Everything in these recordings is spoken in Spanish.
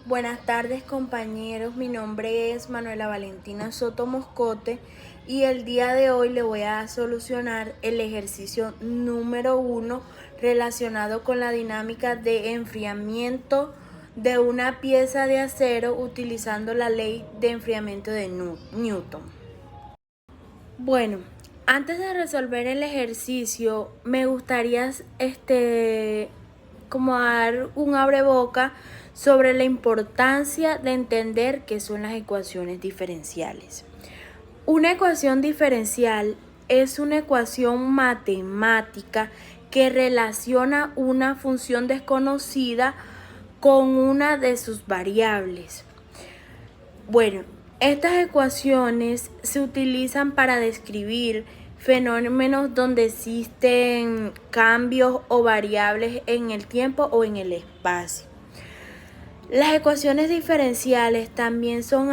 Buenas tardes compañeros, mi nombre es Manuela Valentina Soto Moscote y el día de hoy le voy a solucionar el ejercicio número 1 relacionado con la dinámica de enfriamiento de una pieza de acero utilizando la ley de enfriamiento de Newton. Bueno, antes de resolver el ejercicio me gustaría como dar un abreboca sobre la importancia de entender qué son las ecuaciones diferenciales. Una ecuación diferencial es una ecuación matemática que relaciona una función desconocida con una de sus variables. Bueno, estas ecuaciones se utilizan para describir fenómenos donde existen cambios o variables en el tiempo o en el espacio. Las ecuaciones diferenciales también son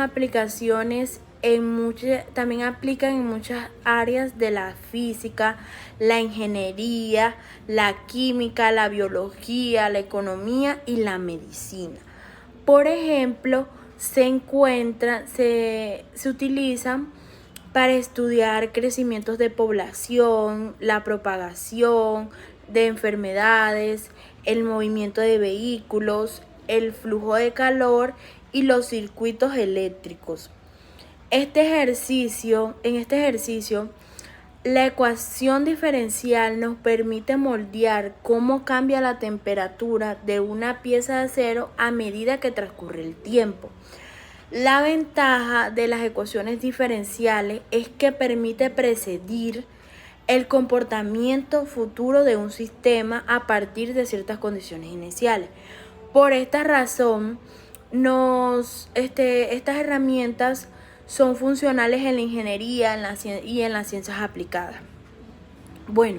también aplican en muchas áreas de la física, la ingeniería, la química, la biología, la economía y la medicina. Por ejemplo, se utilizan para estudiar crecimientos de población, la propagación de enfermedades, el movimiento de vehículos, el flujo de calor y los circuitos eléctricos. En este ejercicio, la ecuación diferencial nos permite moldear cómo cambia la temperatura de una pieza de acero a medida que transcurre el tiempo. La ventaja de las ecuaciones diferenciales es que permite predecir el comportamiento futuro de un sistema a partir de ciertas condiciones iniciales. Por esta razón, estas herramientas son funcionales en la ingeniería y en las ciencias aplicadas. Bueno,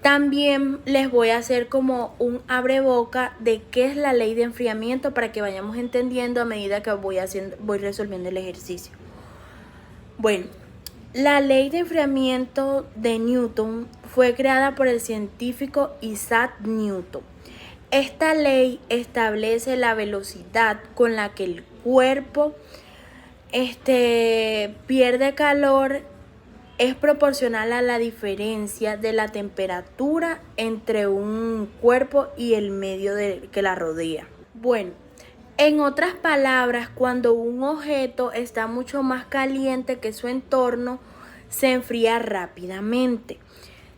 también les voy a hacer como un abreboca de qué es la ley de enfriamiento para que vayamos entendiendo a medida que voy resolviendo el ejercicio. Bueno, la ley de enfriamiento de Newton fue creada por el científico Isaac Newton. Esta ley establece la velocidad con la que el cuerpo pierde calor es proporcional a la diferencia de la temperatura entre un cuerpo y el medio que la rodea. Bueno, en otras palabras, cuando un objeto está mucho más caliente que su entorno, se enfría rápidamente.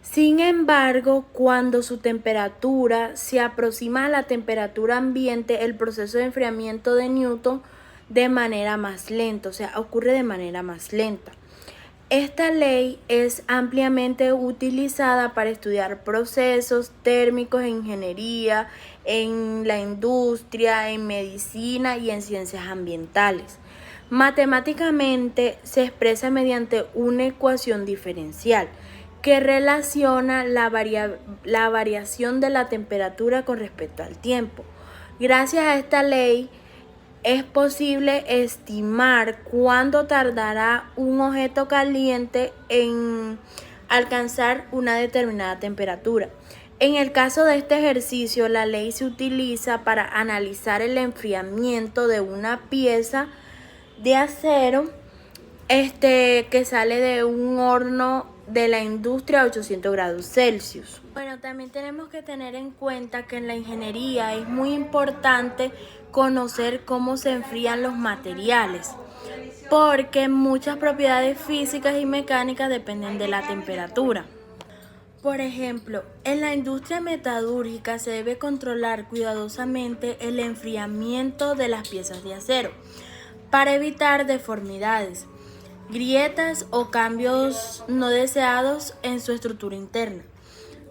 Sin embargo, cuando su temperatura se aproxima a la temperatura ambiente, el proceso de enfriamiento de Newton de manera más lenta, ocurre de manera más lenta. Esta ley es ampliamente utilizada para estudiar procesos térmicos en ingeniería, en la industria, en medicina y en ciencias ambientales. Matemáticamente se expresa mediante una ecuación diferencial que relaciona la variación de la temperatura con respecto al tiempo. Gracias a esta ley es posible estimar cuánto tardará un objeto caliente en alcanzar una determinada temperatura. En el caso de este ejercicio, la ley se utiliza para analizar el enfriamiento de una pieza de acero que sale de un horno de la industria a 800 grados Celsius. Bueno, también tenemos que tener en cuenta que en la ingeniería es muy importante conocer cómo se enfrían los materiales, porque muchas propiedades físicas y mecánicas dependen de la temperatura. Por ejemplo, en la industria metalúrgica se debe controlar cuidadosamente el enfriamiento de las piezas de acero para evitar deformidades, grietas o cambios no deseados en su estructura interna.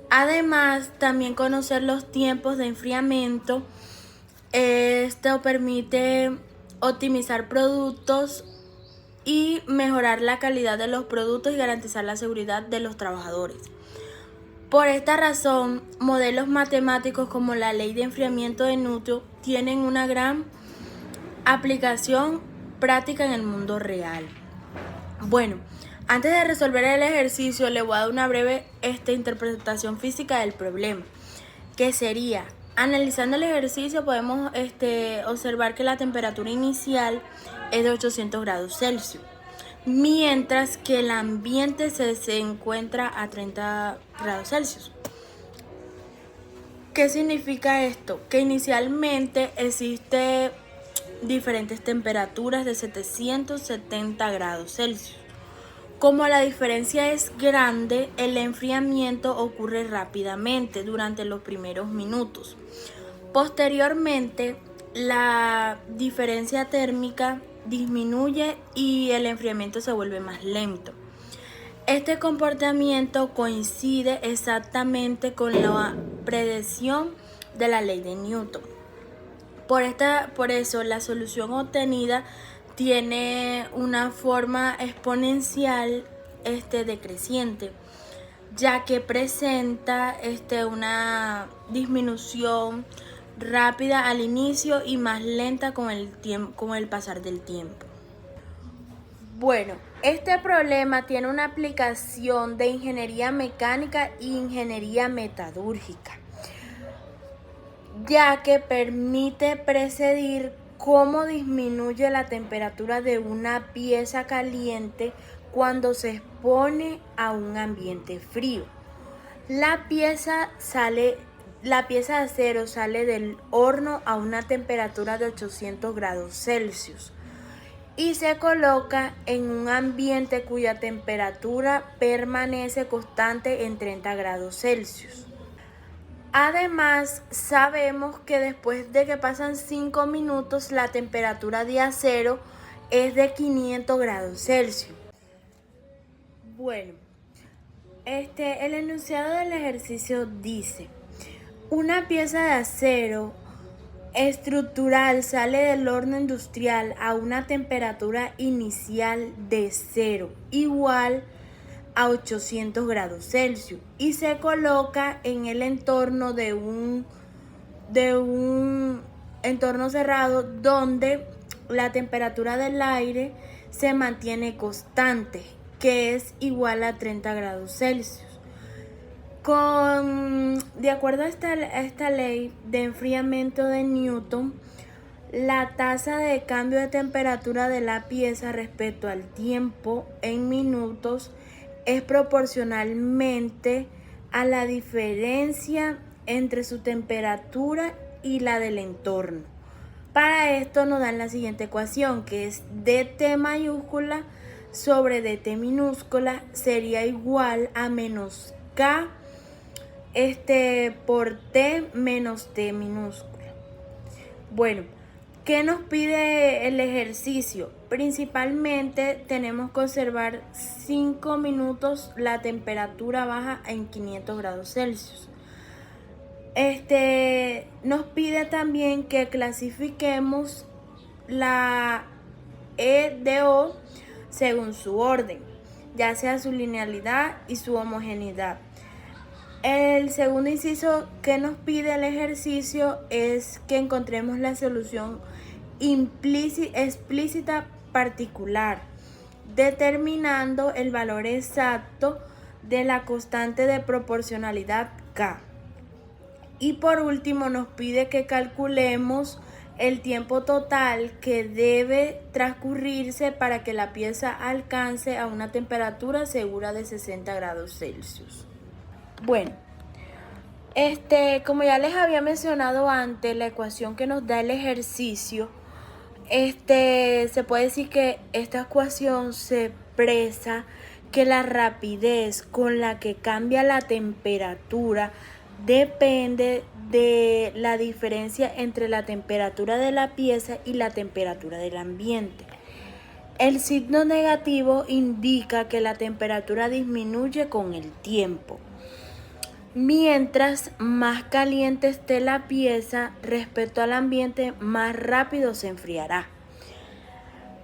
Además, también conocer los tiempos de enfriamiento. Esto permite optimizar productos y mejorar la calidad de los productos y garantizar la seguridad de los trabajadores. Por esta razón, modelos matemáticos como la ley de enfriamiento de Newton tienen una gran aplicación práctica en el mundo real. Bueno, antes de resolver el ejercicio, le voy a dar una breve interpretación física del problema, que sería: Analizando el ejercicio podemos observar que la temperatura inicial es de 800 grados Celsius, mientras que el ambiente se encuentra a 30 grados Celsius. ¿Qué significa esto? Que inicialmente existe diferentes temperaturas de 770 grados Celsius. Como la diferencia es grande, el enfriamiento ocurre rápidamente durante los primeros minutos. Posteriormente, la diferencia térmica disminuye y el enfriamiento se vuelve más lento. Este comportamiento coincide exactamente con la predicción de la ley de Newton. Por eso la solución obtenida tiene una forma exponencial decreciente, ya que presenta una disminución rápida al inicio y más lenta con el pasar del tiempo. Bueno, este problema tiene una aplicación de ingeniería mecánica e ingeniería metalúrgica, ya que permite predecir cómo disminuye la temperatura de una pieza caliente cuando se expone a un ambiente frío. La pieza de acero sale del horno a una temperatura de 800 grados Celsius y se coloca en un ambiente cuya temperatura permanece constante en 30 grados Celsius. Además, sabemos que después de que pasan 5 minutos, la temperatura de acero es de 500 grados Celsius. Bueno, el enunciado del ejercicio dice: una pieza de acero estructural sale del horno industrial a una temperatura inicial de 0, igual a 800 grados Celsius, y se coloca en el entorno de un entorno cerrado donde la temperatura del aire se mantiene constante, que es igual a 30 grados Celsius. De acuerdo a esta ley de enfriamiento de Newton, la tasa de cambio de temperatura de la pieza respecto al tiempo en minutos es proporcionalmente a la diferencia entre su temperatura y la del entorno. Para esto nos dan la siguiente ecuación, que es dt mayúscula sobre dt minúscula sería igual a menos k por t menos t minúscula. Bueno, ¿qué nos pide el ejercicio? Principalmente tenemos que observar 5 minutos la temperatura baja en 500 grados Celsius. Nos pide también que clasifiquemos la EDO según su orden, ya sea su linealidad y su homogeneidad. El segundo inciso que nos pide el ejercicio es que encontremos la solución explícita particular, determinando el valor exacto de la constante de proporcionalidad K. Y por último nos pide que calculemos el tiempo total que debe transcurrirse para que la pieza alcance a una temperatura segura de 60 grados Celsius. Bueno, como ya les había mencionado antes, la ecuación que nos da el ejercicio, se puede decir que esta ecuación se expresa que la rapidez con la que cambia la temperatura depende de la diferencia entre la temperatura de la pieza y la temperatura del ambiente. El signo negativo indica que la temperatura disminuye con el tiempo. Mientras más caliente esté la pieza respecto al ambiente, más rápido se enfriará.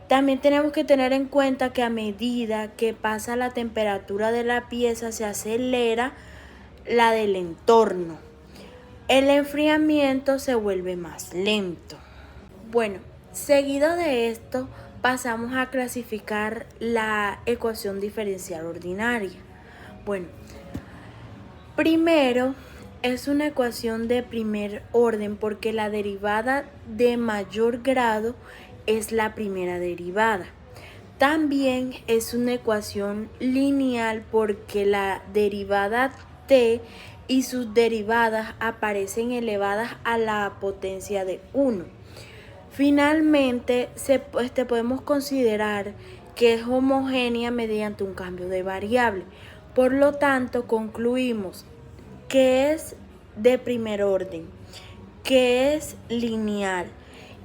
También tenemos que tener en cuenta que a medida que pasa la temperatura de la pieza, se acelera la del entorno. El enfriamiento se vuelve más lento. Bueno, seguido de esto, pasamos a clasificar la ecuación diferencial ordinaria. Bueno, primero es una ecuación de primer orden porque la derivada de mayor grado es la primera derivada. También es una ecuación lineal porque la derivada t y sus derivadas aparecen elevadas a la potencia de 1. Finalmente, podemos considerar que es homogénea mediante un cambio de variable. Por lo tanto, concluimos que es de primer orden, que es lineal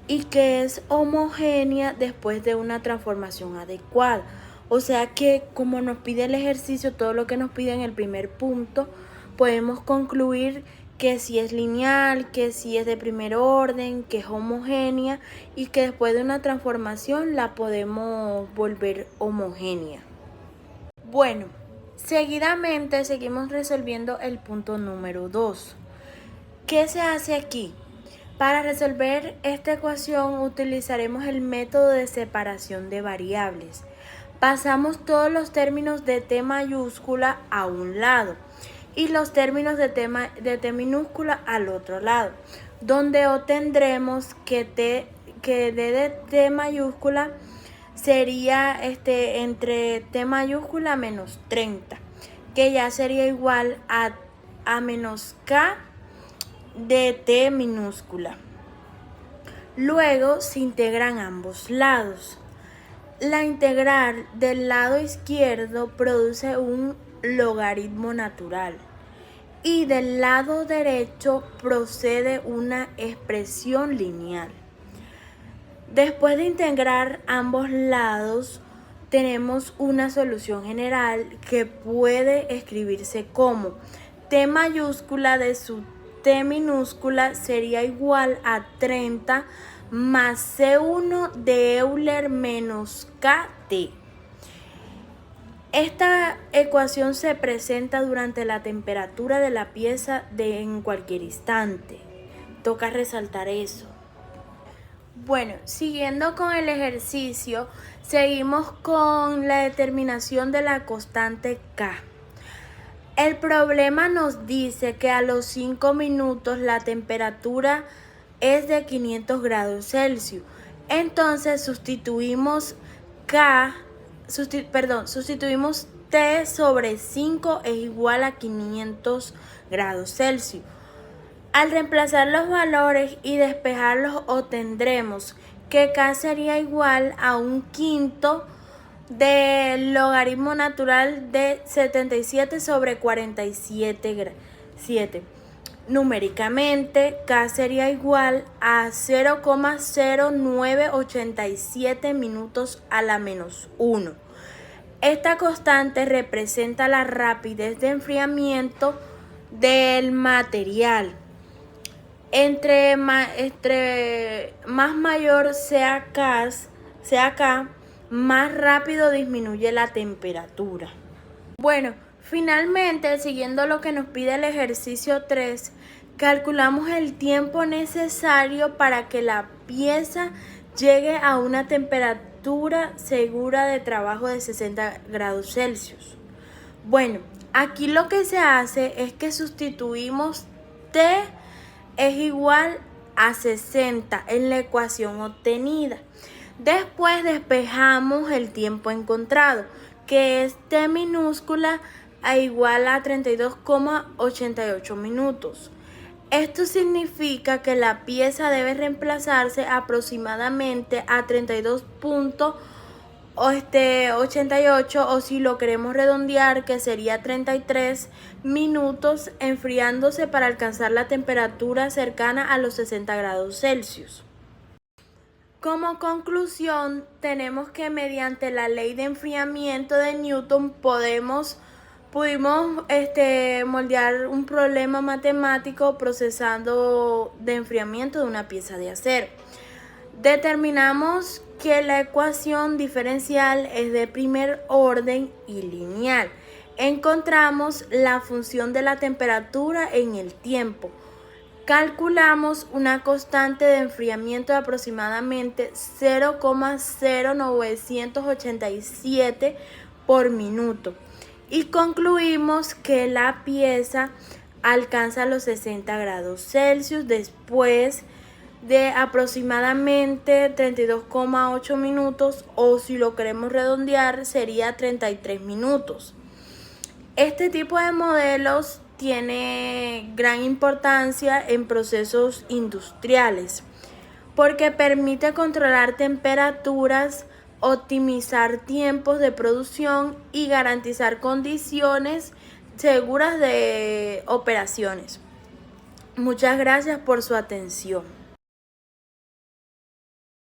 y que es homogénea después de una transformación adecuada. O sea que como nos pide el ejercicio, todo lo que nos pide en el primer punto, podemos concluir que si es lineal, que si es de primer orden, que es homogénea y que después de una transformación la podemos volver homogénea. Bueno, seguidamente seguimos resolviendo el punto número 2. ¿Qué se hace aquí? Para resolver esta ecuación utilizaremos el método de separación de variables. Pasamos todos los términos de t mayúscula a un lado y los términos de t minúscula al otro lado, donde obtendremos que d de t mayúscula sería entre t mayúscula menos 30, que ya sería igual a menos k de t minúscula. Luego se integran ambos lados. La integral del lado izquierdo produce un logaritmo natural y del lado derecho procede una expresión lineal. Después de integrar ambos lados, tenemos una solución general que puede escribirse como t mayúscula de su t minúscula sería igual a 30 más C1 de Euler menos KT. Esta ecuación se presenta durante la temperatura de la pieza en cualquier instante. Toca resaltar eso. Bueno, siguiendo con el ejercicio, seguimos con la determinación de la constante K. El problema nos dice que a los 5 minutos la temperatura es de 500 grados Celsius. Entonces sustituimos T sobre 5 es igual a 500 grados Celsius. Al reemplazar los valores y despejarlos obtendremos que K sería igual a un quinto del logaritmo natural de 77 sobre 47. Numéricamente, K sería igual a 0,0987 minutos a la menos 1. Esta constante representa la rapidez de enfriamiento del material. Entre más mayor sea K, más rápido disminuye la temperatura. Bueno, finalmente, siguiendo lo que nos pide el ejercicio 3, calculamos el tiempo necesario para que la pieza llegue a una temperatura segura de trabajo de 60 grados Celsius. Bueno, aquí lo que se hace es que sustituimos T es igual a 60 en la ecuación obtenida. Después despejamos el tiempo encontrado, que es T minúscula a igual a 32,88 minutos. Esto significa que la pieza debe reemplazarse aproximadamente a 32,88 o si lo queremos redondear que sería 33 minutos enfriándose para alcanzar la temperatura cercana a los 60 grados Celsius. Como conclusión, tenemos que mediante la ley de enfriamiento de Newton pudimos moldear un problema matemático procesando de enfriamiento de una pieza de acero. Determinamos que la ecuación diferencial es de primer orden y lineal. Encontramos la función de la temperatura en el tiempo. Calculamos una constante de enfriamiento de aproximadamente 0,0987 por minuto y concluimos que la pieza alcanza los 60 grados Celsius después de aproximadamente 32,8 minutos, o si lo queremos redondear sería 33 minutos. Este tipo de modelos tiene gran importancia en procesos industriales porque permite controlar temperaturas, optimizar tiempos de producción y garantizar condiciones seguras de operaciones. Muchas gracias por su atención.